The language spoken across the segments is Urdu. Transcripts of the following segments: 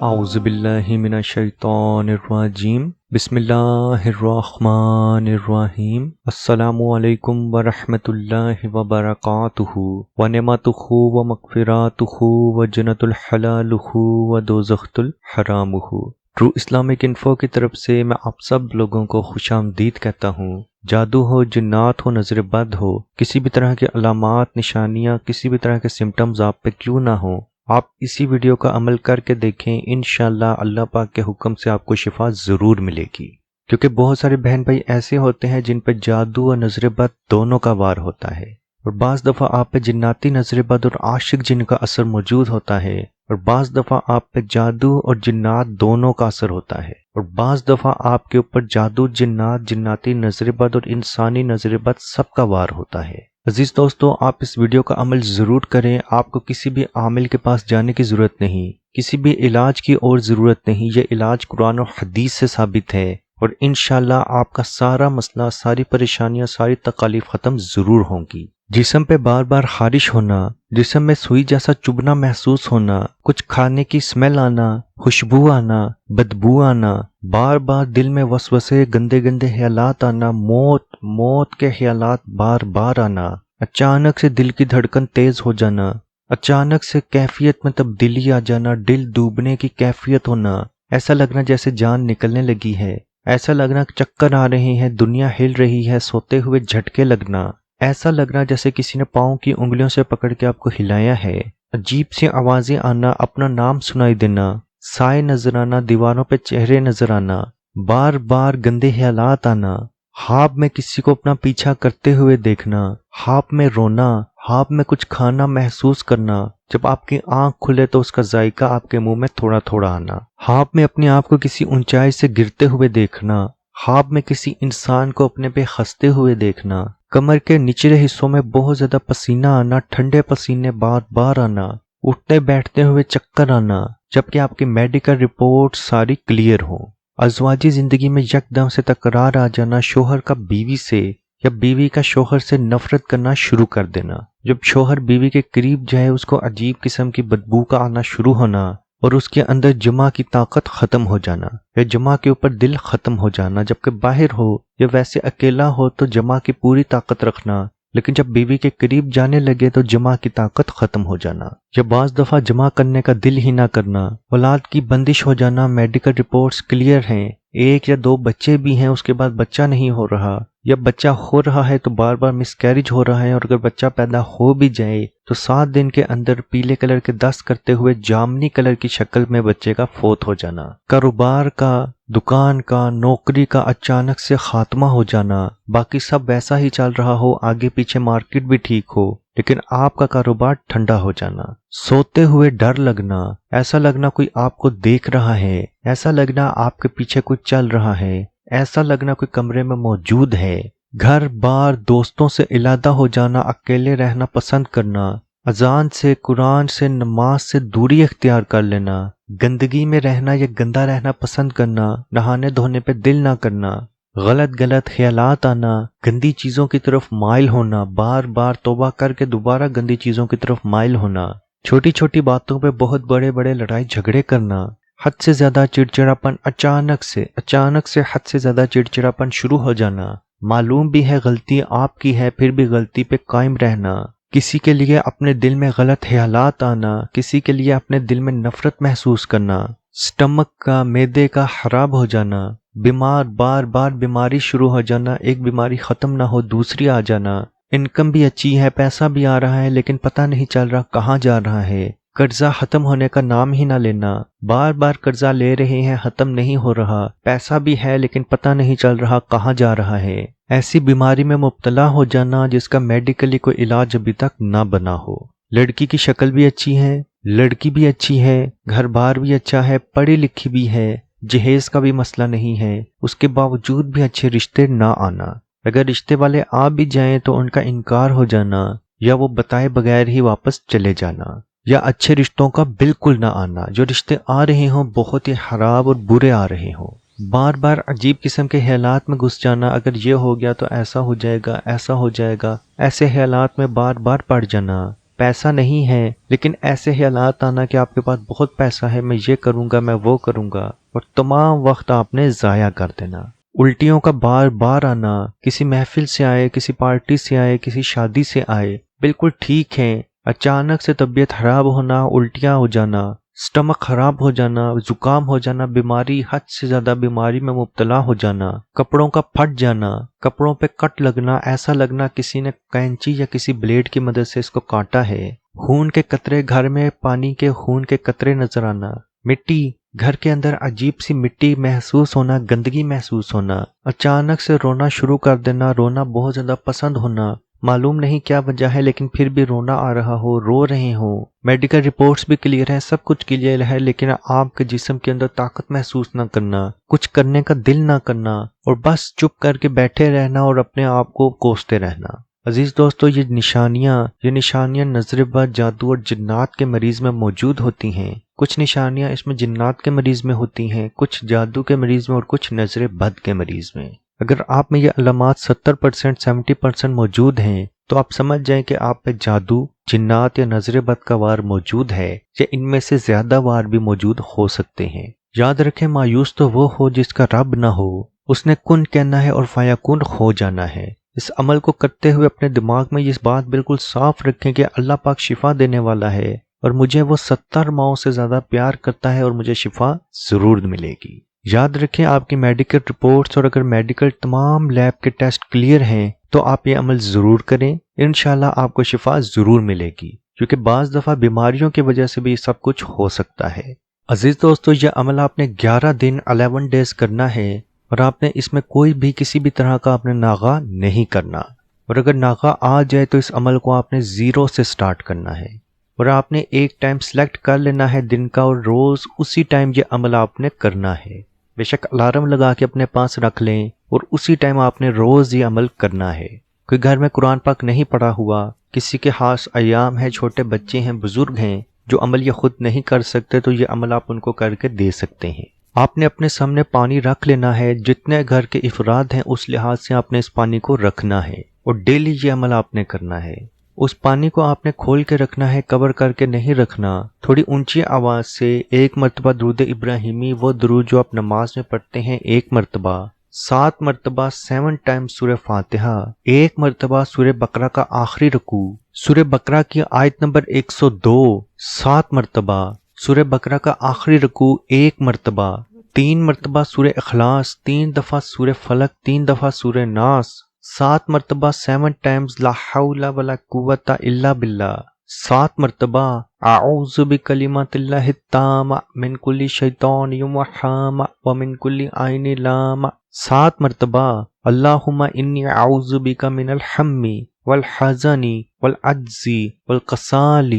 اعوذ باللہ من الشیطان الرجیم بسم اللہ الرحمن الرحیم السلام علیکم ورحمۃ اللہ وبرکاتہ ونعمتہ ومغفراتہ وجنت الحلالہ ودوزخت الحرامہ۔ ٹرو اسلامک انفو کی طرف سے میں آپ سب لوگوں کو خوش آمدید کہتا ہوں۔ جادو ہو، جنات ہو، نظر بد ہو، کسی بھی طرح کے علامات، نشانیاں، کسی بھی طرح کے سمٹمز آپ پہ کیوں نہ ہوں، آپ اسی ویڈیو کا عمل کر کے دیکھیں، انشاءاللہ اللہ پاک کے حکم سے آپ کو شفا ضرور ملے گی۔ کیونکہ بہت سارے بہن بھائی ایسے ہوتے ہیں جن پہ جادو اور نظر بد دونوں کا وار ہوتا ہے، اور بعض دفعہ آپ پہ جناتی نظر بد اور عاشق جن کا اثر موجود ہوتا ہے، اور بعض دفعہ آپ پہ جادو اور جنات دونوں کا اثر ہوتا ہے، اور بعض دفعہ آپ کے اوپر جادو، جنات، جناتی نظر بد اور انسانی نظر بد سب کا وار ہوتا ہے۔ عزیز دوستو، آپ اس ویڈیو کا عمل ضرور کریں۔ آپ کو کسی بھی عامل کے پاس جانے کی ضرورت نہیں، کسی بھی علاج کی اور ضرورت نہیں، یہ علاج قرآن و حدیث سے ثابت ہے، اور انشاءاللہ آپ کا سارا مسئلہ، ساری پریشانیاں، ساری تکالیف ختم ضرور ہوں گی۔ جسم پہ بار بار خارش ہونا، جسم میں سوئی جیسا چبھنا محسوس ہونا، کچھ کھانے کی اسمیل آنا، خوشبو آنا، بدبو آنا، بار بار دل میں وسوسے، گندے گندے خیالات آنا، موت کے خیالات بار بار آنا، اچانک سے دل کی دھڑکن تیز ہو جانا، اچانک سے کیفیت میں تبدیلی آ جانا، دل ڈوبنے کی کیفیت ہونا، ایسا لگنا جیسے جان نکلنے لگی ہے، ایسا لگنا چکر آ رہے ہیں، دنیا ہل رہی ہے، سوتے ہوئے جھٹکے لگنا، ایسا لگنا جیسے کسی نے پاؤں کی انگلیوں سے پکڑ کے آپ کو ہلایا ہے، عجیب سی آوازیں آنا، اپنا نام سنائی دینا، سائے نظر آنا، دیواروں پہ چہرے نظر آنا، بار بار گندے خیالات آنا، خواب میں کسی کو اپنا پیچھا کرتے ہوئے دیکھنا، خواب میں رونا، خواب میں کچھ کھانا محسوس کرنا، جب آپ کی آنکھ کھلے تو اس کا ذائقہ آپ کے منہ میں تھوڑا تھوڑا آنا، خواب میں اپنے آپ کو کسی اونچائی سے گرتے ہوئے دیکھنا، خواب میں کسی انسان کو اپنے پہ خستے ہوئے دیکھنا، کمر کے نچلے حصوں میں بہت زیادہ پسینہ آنا، ٹھنڈے پسینے بار بار آنا، اٹھتے بیٹھتے ہوئے چکر آنا، جبکہ آپ کی میڈیکل رپورٹ ساری کلیئر ہو، ازواجی زندگی میں یکدم سے تکرار آ جانا، شوہر کا بیوی سے یا بیوی کا شوہر سے نفرت کرنا شروع کر دینا، جب شوہر بیوی کے قریب جائے اس کو عجیب قسم کی بدبو کا آنا شروع ہونا، اور اس کے اندر جمع کی طاقت ختم ہو جانا، یا جمع کے اوپر دل ختم ہو جانا، جبکہ باہر ہو یا ویسے اکیلا ہو تو جمع کی پوری طاقت رکھنا، لیکن جب بیوی کے قریب جانے لگے تو جمع کی طاقت ختم ہو جانا، یا بعض دفعہ جمع کرنے کا دل ہی نہ کرنا، اولاد کی بندش ہو جانا، میڈیکل رپورٹس کلیئر ہیں، 1 یا 2 بچے بھی ہیں، اس کے بعد بچہ نہیں ہو رہا، یا بچہ ہو رہا ہے تو بار بار مس کیریج ہو رہا ہے، اور اگر بچہ پیدا ہو بھی جائے تو 7 دن کے اندر پیلے کلر کے دست کرتے ہوئے جامنی کلر کی شکل میں بچے کا فوت ہو جانا، کاروبار کا، دکان کا، نوکری کا اچانک سے خاتمہ ہو جانا، باقی سب ویسا ہی چل رہا ہو، آگے پیچھے مارکیٹ بھی ٹھیک ہو، لیکن آپ کا کاروبار ٹھنڈا ہو جانا، سوتے ہوئے ڈر لگنا، ایسا لگنا کوئی آپ کو دیکھ رہا ہے، ایسا لگنا آپ کے پیچھے کوئی چل رہا ہے، ایسا لگنا کوئی کمرے میں موجود ہے، گھر بار دوستوں سے علیحدہ ہو جانا، اکیلے رہنا پسند کرنا، اذان سے، قرآن سے، نماز سے دوری اختیار کر لینا، گندگی میں رہنا یا گندا رہنا پسند کرنا، نہانے دھونے پہ دل نہ کرنا، غلط خیالات آنا، گندی چیزوں کی طرف مائل ہونا، بار بار توبہ کر کے دوبارہ گندی چیزوں کی طرف مائل ہونا، چھوٹی چھوٹی باتوں پہ بہت بڑے بڑے لڑائی جھگڑے کرنا، حد سے زیادہ چڑچڑاپن، اچانک سے حد سے زیادہ چڑچڑاپن شروع ہو جانا، معلوم بھی ہے غلطی آپ کی ہے پھر بھی غلطی پہ قائم رہنا، کسی کے لیے اپنے دل میں غلط خیالات آنا، کسی کے لیے اپنے دل میں نفرت محسوس کرنا، سٹمک کا، معدے کا خراب ہو جانا، بیمار، بار بار بیماری شروع ہو جانا، ایک بیماری ختم نہ ہو دوسری آ جانا، انکم بھی اچھی ہے، پیسہ بھی آ رہا ہے لیکن پتہ نہیں چل رہا کہاں جا رہا ہے، قرضہ ختم ہونے کا نام ہی نہ لینا، بار بار قرضہ لے رہے ہیں ختم نہیں ہو رہا، پیسہ بھی ہے لیکن پتہ نہیں چل رہا کہاں جا رہا ہے، ایسی بیماری میں مبتلا ہو جانا جس کا میڈیکلی کوئی علاج ابھی تک نہ بنا ہو، لڑکی کی شکل بھی اچھی ہے، لڑکی بھی اچھی ہے، گھر بار بھی اچھا ہے، پڑھی لکھی بھی ہے، جہیز کا بھی مسئلہ نہیں ہے، اس کے باوجود بھی اچھے رشتے نہ آنا، اگر رشتے والے آ بھی جائیں تو ان کا انکار ہو جانا، یا وہ بتائے بغیر ہی واپس چلے جانا، یا اچھے رشتوں کا بالکل نہ آنا، جو رشتے آ رہے ہوں بہت ہی خراب اور برے آ رہے ہوں، بار بار عجیب قسم کے خیالات میں گھس جانا، اگر یہ ہو گیا تو ایسا ہو جائے گا، ایسا ہو جائے گا، ایسے خیالات میں بار بار پڑ جانا، پیسہ نہیں ہے لیکن ایسے ہی حالات آنا کہ آپ کے پاس بہت پیسہ ہے، میں یہ کروں گا، میں وہ کروں گا، اور تمام وقت آپ نے ضائع کر دینا۔ الٹیوں کا بار بار آنا، کسی محفل سے آئے، کسی پارٹی سے آئے، کسی شادی سے آئے، بالکل ٹھیک ہے، اچانک سے طبیعت خراب ہونا، الٹیاں ہو جانا، سٹمک خراب ہو جانا، زکام ہو جانا، بیماری حد سے زیادہ بیماری میں مبتلا ہو جانا، کپڑوں کا پھٹ جانا، کپڑوں پہ کٹ لگنا، ایسا لگنا کسی نے کینچی یا کسی بلیڈ کی مدد سے اس کو کاٹا ہے، خون کے قطرے، گھر میں پانی کے خون کے قطرے نظر آنا، مٹی، گھر کے اندر عجیب سی مٹی محسوس ہونا، گندگی محسوس ہونا، اچانک سے رونا شروع کر دینا، رونا بہت زیادہ پسند ہونا، معلوم نہیں کیا وجہ ہے لیکن پھر بھی رونا آ رہا ہو، رو رہے ہوں، میڈیکل رپورٹس بھی کلیئر ہے، سب کچھ کلیئر ہے، لیکن آپ کے جسم کے اندر طاقت محسوس نہ کرنا، کچھ کرنے کا دل نہ کرنا، اور بس چپ کر کے بیٹھے رہنا اور اپنے آپ کو کوستے رہنا۔ عزیز دوستو، یہ نشانیاں نظر بد، جادو اور جنات کے مریض میں موجود ہوتی ہیں۔ کچھ نشانیاں اس میں جنات کے مریض میں ہوتی ہیں، کچھ جادو کے مریض میں، اور کچھ نظر بد کے مریض میں۔ اگر آپ میں یہ علامات 70%، 70% موجود ہیں تو آپ سمجھ جائیں کہ آپ پہ جادو، جنات یا نظر بد کا وار موجود ہے، یا ان میں سے زیادہ وار بھی موجود ہو سکتے ہیں۔ یاد رکھیں، مایوس تو وہ ہو جس کا رب نہ ہو، اس نے کن کہنا ہے اور فیکون ہو جانا ہے۔ اس عمل کو کرتے ہوئے اپنے دماغ میں یہ بات بالکل صاف رکھیں کہ اللہ پاک شفا دینے والا ہے، اور مجھے وہ 70 ماؤں سے زیادہ پیار کرتا ہے، اور مجھے شفا ضرور ملے گی۔ یاد رکھیں، آپ کی میڈیکل رپورٹس اور اگر میڈیکل تمام لیب کے ٹیسٹ کلیئر ہیں تو آپ یہ عمل ضرور کریں، انشاءاللہ آپ کو شفا ضرور ملے گی، کیونکہ بعض دفعہ بیماریوں کی وجہ سے بھی یہ سب کچھ ہو سکتا ہے۔ عزیز دوستو، یہ عمل آپ نے 11 دن 11 ڈیز کرنا ہے، اور آپ نے اس میں کوئی بھی کسی بھی طرح کا آپ نے ناغہ نہیں کرنا، اور اگر ناغہ آ جائے تو اس عمل کو آپ نے 0 سے سٹارٹ کرنا ہے، اور آپ نے ایک ٹائم سلیکٹ کر لینا ہے دن کا، اور روز اسی ٹائم یہ عمل آپ نے کرنا ہے۔ بے شک الارم لگا کے اپنے پاس رکھ لیں، اور اسی ٹائم آپ نے روز یہ عمل کرنا ہے۔ کوئی گھر میں قرآن پاک نہیں پڑھا ہوا، کسی کے خاص ایام ہیں، چھوٹے بچے ہیں، بزرگ ہیں جو عمل یہ خود نہیں کر سکتے، تو یہ عمل آپ ان کو کر کے دے سکتے ہیں۔ آپ نے اپنے سامنے پانی رکھ لینا ہے، جتنے گھر کے افراد ہیں اس لحاظ سے آپ نے اس پانی کو رکھنا ہے، اور ڈیلی یہ عمل آپ نے کرنا ہے۔ اس پانی کو آپ نے کھول کے رکھنا ہے، کور کر کے نہیں رکھنا۔ تھوڑی اونچی آواز سے ایک مرتبہ درود ابراہیمی، وہ درود جو آپ نماز میں پڑھتے ہیں، ایک مرتبہ، 7 مرتبہ 7 ٹائمز سورہ فاتحہ، ایک مرتبہ سورہ بقرہ کا آخری رکوع، سورہ بقرہ کی آیت نمبر 102 7 مرتبہ، سورہ بقرہ کا آخری رکوع ایک مرتبہ، 3 مرتبہ سورہ اخلاص، 3 دفعہ سورہ فلق، 3 دفعہ سورہ ناس، 7 مرتبہ 7 ٹائمز لا حول ولا قوت الا باللہ، 7 مرتبہ اعوذ بکلمات اللہ التامہ من کل شیطان وہامہ ومن کل عین لامہ، 7 مرتبہ اللہم انی اعوذ بک من الحم والحزن والعجز والکسال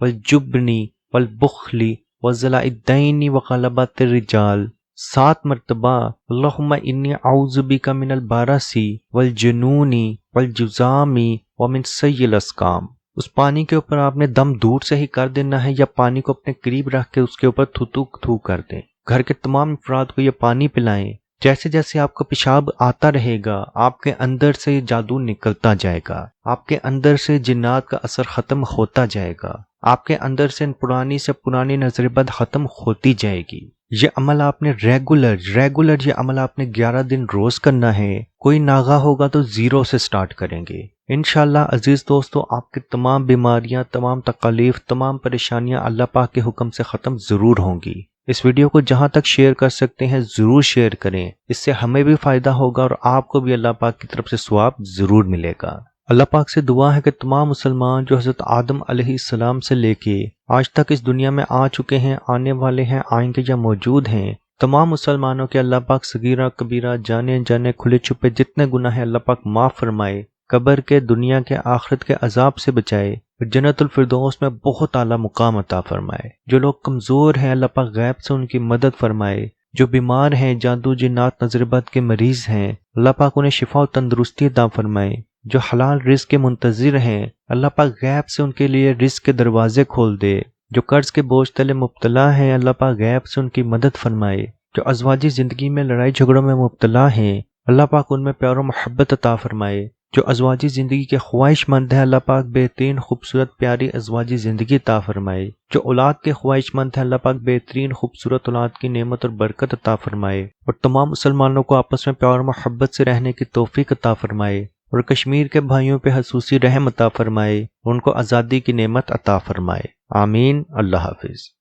والجبن والبخل وضلع الدین وغلبۃ الرجال، 7 مرتبہ اللہم انی اعوذ بک من البرص والجنون والجذام ومن سیء الاسقام۔ اس پانی کے اوپر آپ نے دم دور سے ہی کر دینا ہے، یا پانی کو اپنے قریب رکھ کے اس کے اوپر تھو کر دیں۔ گھر کے تمام افراد کو یہ پانی پلائیں۔ جیسے جیسے آپ کا پیشاب آتا رہے گا، آپ کے اندر سے جادو نکلتا جائے گا، آپ کے اندر سے جنات کا اثر ختم ہوتا جائے گا، آپ کے اندر سے پرانی سے پرانی نظر بد ختم ہوتی جائے گی۔ یہ عمل آپ نے ریگولر یہ عمل آپ نے 11 دن روز کرنا ہے۔ کوئی ناغہ ہوگا تو 0 سے سٹارٹ کریں گے۔ انشاءاللہ عزیز دوستو، آپ کی تمام بیماریاں، تمام تکالیف، تمام پریشانیاں اللہ پاک کے حکم سے ختم ضرور ہوں گی۔ اس ویڈیو کو جہاں تک شیئر کر سکتے ہیں ضرور شیئر کریں، اس سے ہمیں بھی فائدہ ہوگا اور آپ کو بھی اللہ پاک کی طرف سے ثواب ضرور ملے گا۔ اللہ پاک سے دعا ہے کہ تمام مسلمان جو حضرت آدم علیہ السلام سے لے کے آج تک اس دنیا میں آ چکے ہیں، آنے والے ہیں، آئیں گے یا موجود ہیں، تمام مسلمانوں کے اللہ پاک صغیرہ کبیرہ، جانے جانے، کھلے چھپے جتنے گناہ ہیں اللہ پاک معاف فرمائے، قبر کے، دنیا کے، آخرت کے عذاب سے بچائے، جنت الفردوس میں بہت اعلیٰ مقام عطا فرمائے۔ جو لوگ کمزور ہیں اللہ پاک غیب سے ان کی مدد فرمائے، جو بیمار ہیں، جادو جنات نظر بد کے مریض ہیں، اللہ پاک انہیں شفا و تندرستی عطا فرمائے۔ جو حلال رزق کے منتظر ہیں، اللہ پاک غیب سے ان کے لیے رزق کے دروازے کھول دے۔ جو قرض کے بوجھ تلے مبتلا ہیں، اللہ پاک غیب سے ان کی مدد فرمائے۔ جو ازواجی زندگی میں لڑائی جھگڑوں میں مبتلا ہیں، اللہ پاک ان میں پیار و محبت عطا فرمائے۔ جو ازواجی زندگی کے خواہش مند ہیں اللہ پاک بہترین خوبصورت پیاری ازواجی زندگی عطا فرمائے۔ جو اولاد کے خواہش مند ہیں اللہ پاک بہترین خوبصورت اولاد کی نعمت اور برکت عطا فرمائے، اور تمام مسلمانوں کو آپس میں پیار اور محبت سے رہنے کی توفیق عطا فرمائے، اور کشمیر کے بھائیوں پہ خصوصی رحم عطا فرمائے، اور ان کو آزادی کی نعمت عطا فرمائے۔ آمین۔ اللہ حافظ۔